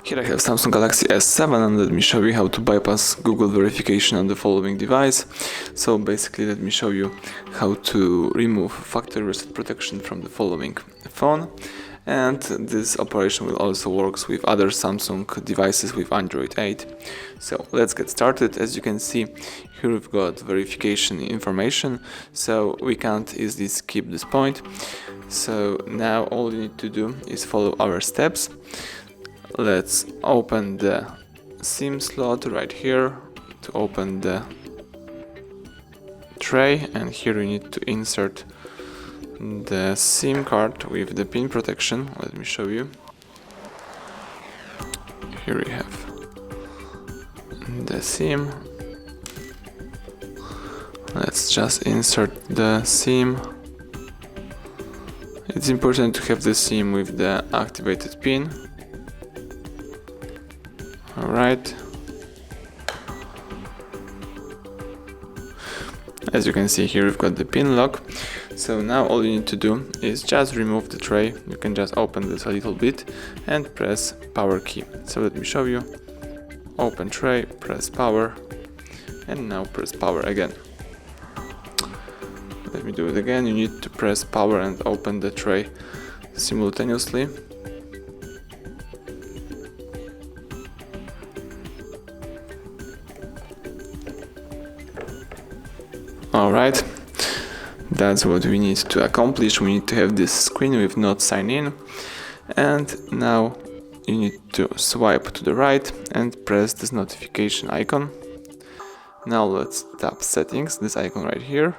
Here I have Samsung Galaxy S7 and let me show you how to bypass Google verification on the following device. So basically let me show you how to remove factory reset protection from the following phone, and this operation will also work with other Samsung devices with Android 8. So let's get started. As you can see, here we've got verification information, so we can't easily skip this point. So now all you need to do is follow our steps. Let's open the SIM slot right here to open the tray, and here we need to insert the SIM card with the pin protection. Let me show you. Here we have the SIM. Let's just insert the SIM. It's important to have the SIM with the activated pin. Alright. As you can see here, we've got the pin lock. So now all you need to do is just remove the tray. You can just open this a little bit and press power key. So let me show you. Open tray, press power, and now press power again. Let me do it again. You need to press power and open the tray simultaneously. Alright, that's what we need to accomplish. We need to have this screen with not sign in, and now you need to swipe to the right and press this notification icon. Now let's tap settings, this icon right here,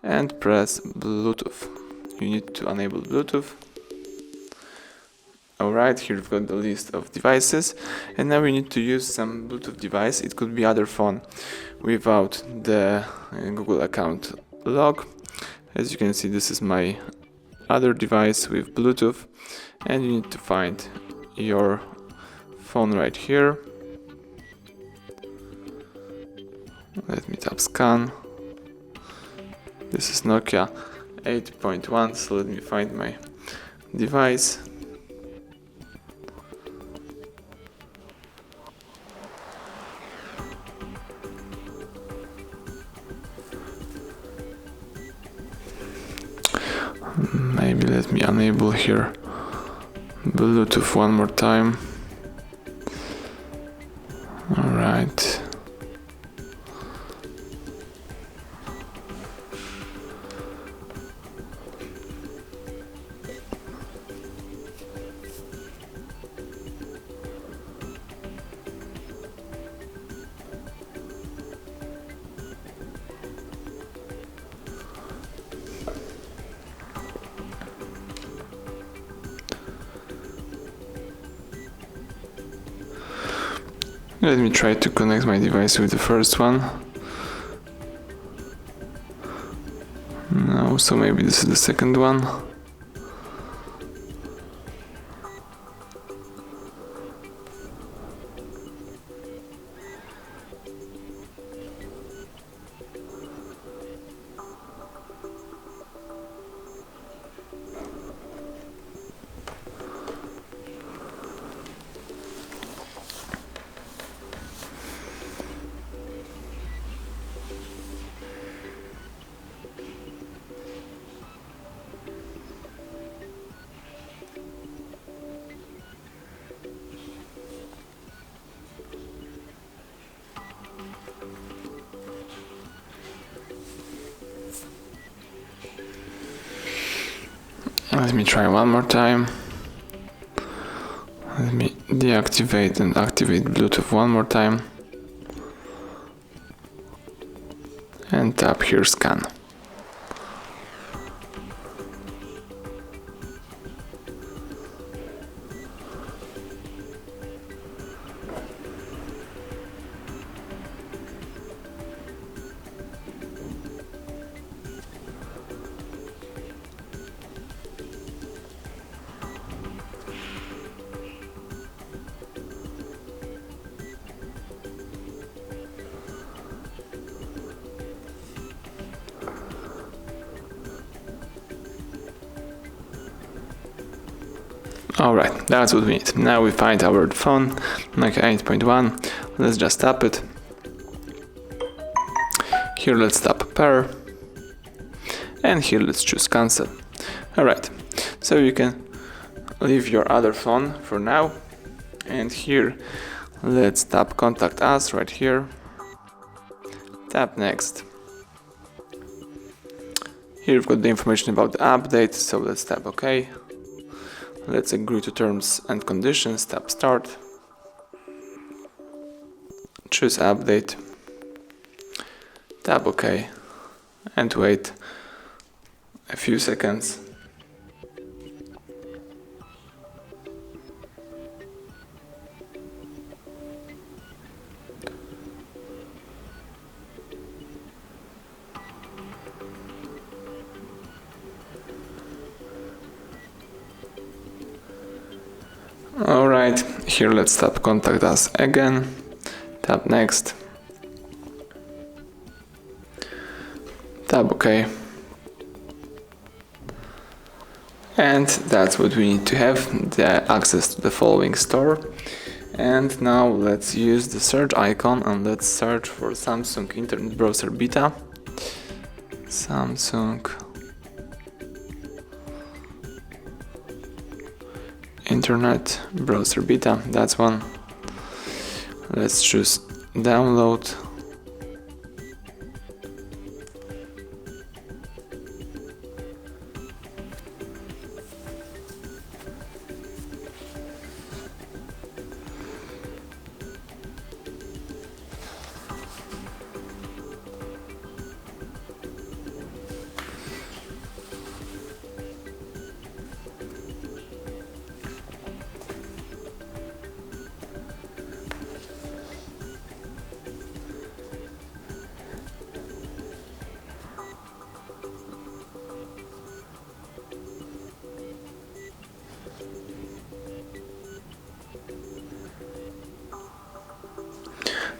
and press Bluetooth. You need to enable Bluetooth. Alright, here we've got the list of devices, and now we need to use some Bluetooth device. It could be other phone without the Google account log. As you can see, this is my other device with Bluetooth, and you need to find your phone right here. Let me tap scan. This is Nokia 8.1, so let me find my device. Maybe let me enable here Bluetooth one more time. Alright. Let me try to connect my device with the first one. No, so maybe this is the second one. Let me try one more time. Let me deactivate and activate Bluetooth one more time. And tap here scan. Alright, that's what we need. Now we find our phone, Nokia 8.1. Let's just tap it. Here let's tap pair. And here let's choose cancel. Alright, so you can leave your other phone for now. And here let's tap contact us right here. Tap next. Here we've got the information about the update, so let's tap OK. Let's agree to terms and conditions, tap start. Choose update. Tap OK. And wait a few seconds. Alright, here let's tap contact us again, tap next, tap OK, and that's what we need to have, the access to the following store. And now let's use the search icon and let's search for Samsung Internet Browser Beta. Samsung Internet Browser Beta, that's one. Let's choose download.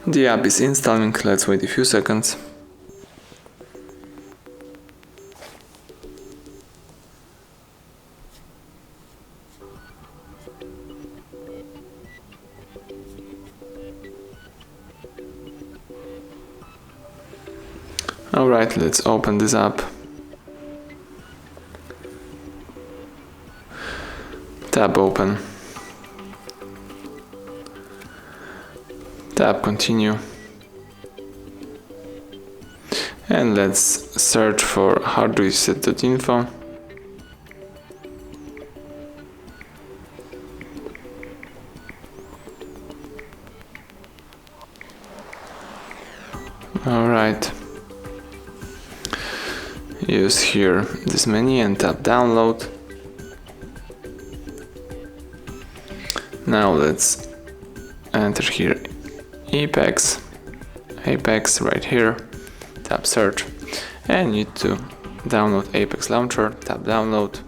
The app is installing, let's wait a few seconds. Alright, let's open this app. Tap open. Tap continue. And let's search for HardReset.info. Alright. Use here this menu and tap download. Now let's enter here Apex right here, tap search, and need to download Apex Launcher, tap download,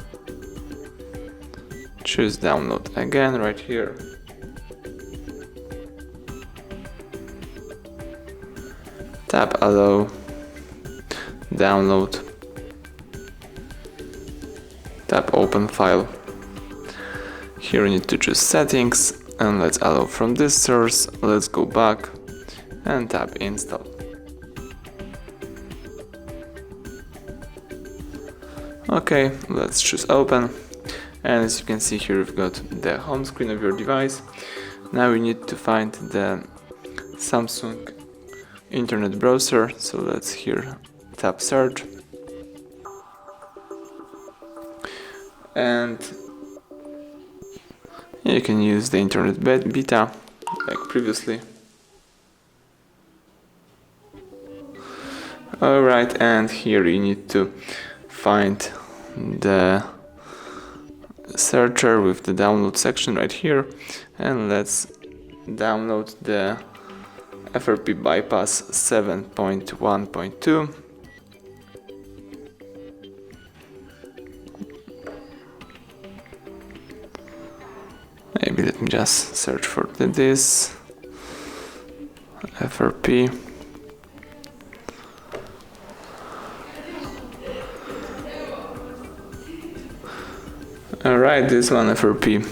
choose download again right here, tap allow, download, tap open file. Here you need to choose settings and let's allow from this source. Let's go back and tap install. Okay, let's choose open, and as you can see here we've got the home screen of your device. Now we need to find the Samsung Internet Browser, so let's here tap search, and you can use the Internet Beta like previously. Alright, and here you need to find the searcher with the download section right here, and let's download the FRP bypass 7.1.2. Maybe let me just search for this FRP. Alright, this one FRP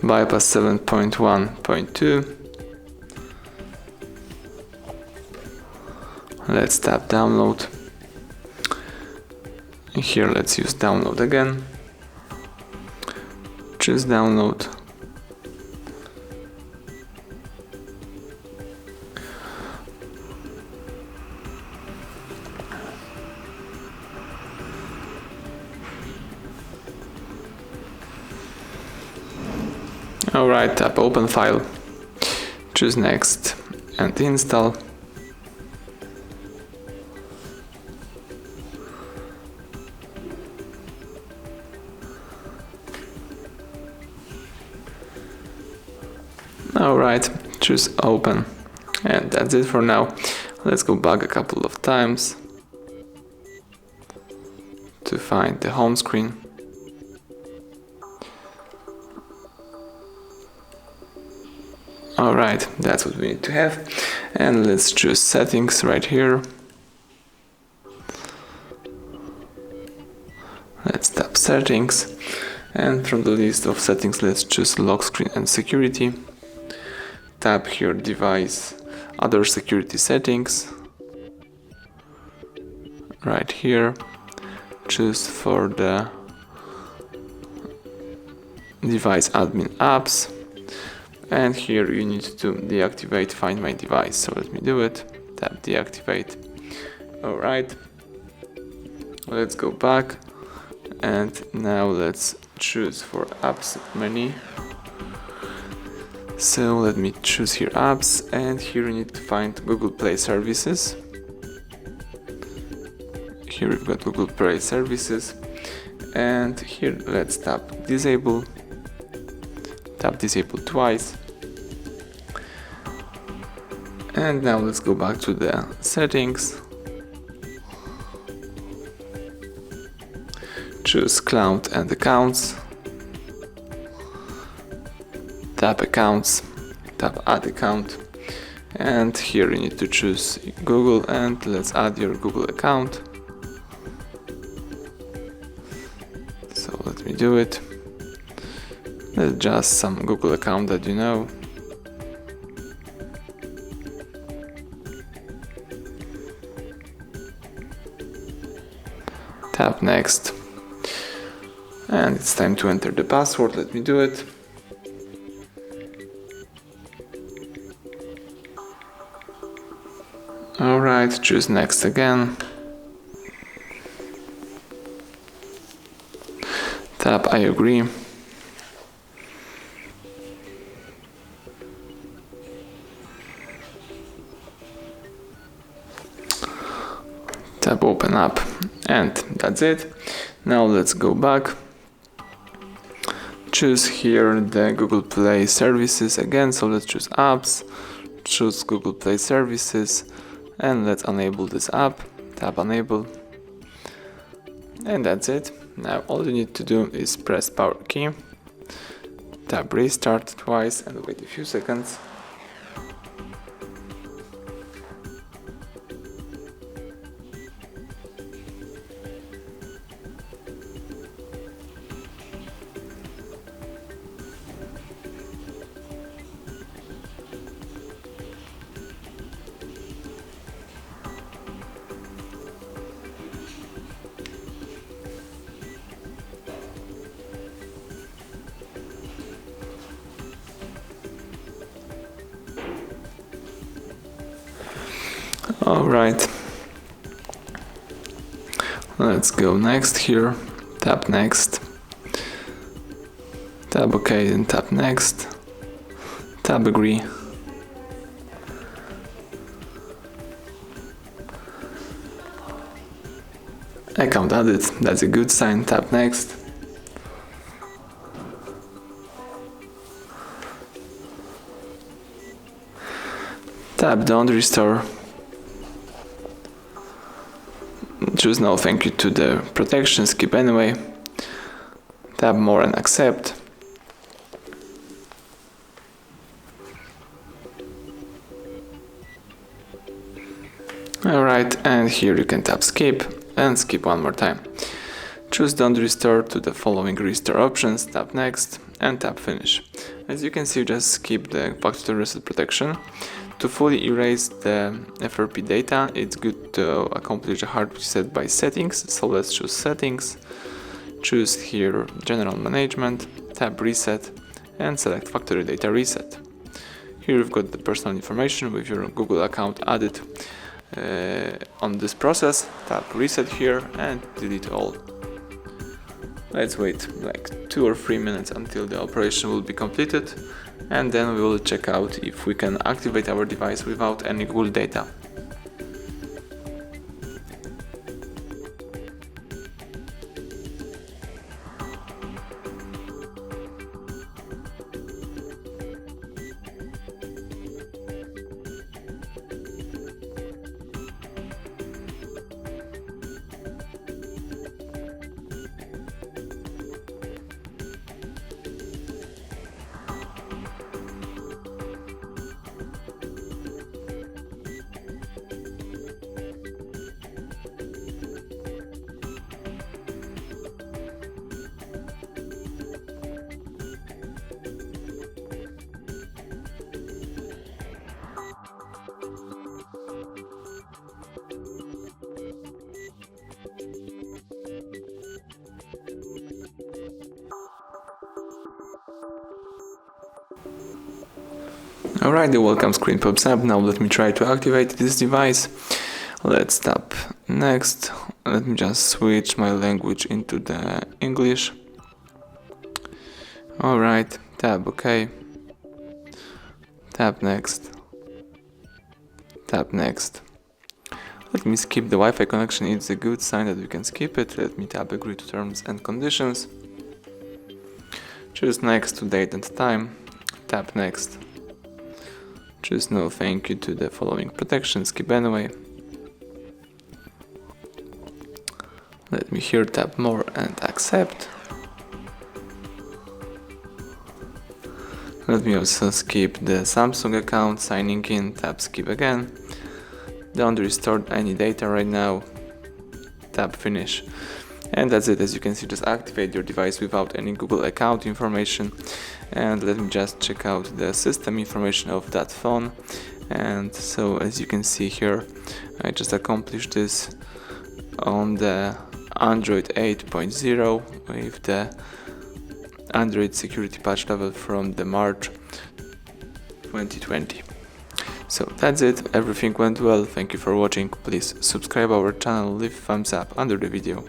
bypass 7.1.2. Let's tap download. Here let's use download again. Choose download. Alright, tap open file. Choose next and install. Alright, choose open, and that's it for now. Let's go back a couple of times to find the home screen. Alright, that's what we need to have, and let's choose settings right here. Let's tap settings, and from the list of settings let's choose lock screen and security. Tap here device, other security settings. Right here, choose for the device admin apps, and here you need to deactivate Find My Device. So let me do it. Tap deactivate. Alright, let's go back, and now let's choose for apps menu. So let me choose here apps, and here you need to find Google Play services. Here we've got Google Play services, and here let's tap disable. Tap disable twice. And now let's go back to the settings. Choose cloud and accounts. Tap accounts, tap add account, and here you need to choose Google, and let's add your Google account. So let me do it. Let's just some Google account that you know. Tap next, and it's time to enter the password. Let me do it. Alright, choose next again. Tap I agree. Tap open up, and that's it. Now let's go back. Choose here the Google Play services again, so let's choose apps, choose Google Play services, and let's enable this app. Tap enable, and that's it. Now all you need to do is press power key, tap restart twice, and wait a few seconds. Alright, let's go next here, tap next, tap OK, and tap next, tap agree. Account added, that's a good sign, tap next. Tap don't restore. Choose no thank you to the protection, skip anyway. Tap more and accept. Alright, and here you can tap skip and skip one more time. Choose Don't Restore to the following restore options, tap Next and tap Finish. As you can see, just skip the factory reset protection. To fully erase the FRP data, it's good to accomplish a hard reset by settings, so let's choose Settings, choose here General Management, tap Reset and select Factory Data Reset. Here you've got the personal information with your Google account added on this process. Tap Reset here and delete all. Let's wait like 2 or 3 minutes until the operation will be completed, and then we will check out if we can activate our device without any Google data. Alright, the welcome screen pops up. Now let me try to activate this device. Let's tap Next. Let me just switch my language into the English. Alright, tap OK. Tap Next. Tap Next. Let me skip the Wi-Fi connection. It's a good sign that we can skip it. Let me tap Agree to Terms and Conditions. Choose Next to date and time. Tap Next. Choose No Thank You to the following protection. Skip anyway. Let me here tap More and Accept. Let me also skip the Samsung account. Signing in. Tap Skip again. Don't restore any data right now. Tap Finish. And that's it. As you can see, just activate your device without any Google account information. And let me just check out the system information of that phone. And so as you can see here, I just accomplished this on the Android 8.0 with the Android security patch level from the March 2020. So that's it, everything went well. Thank you for watching. Please subscribe our channel, leave thumbs up under the video.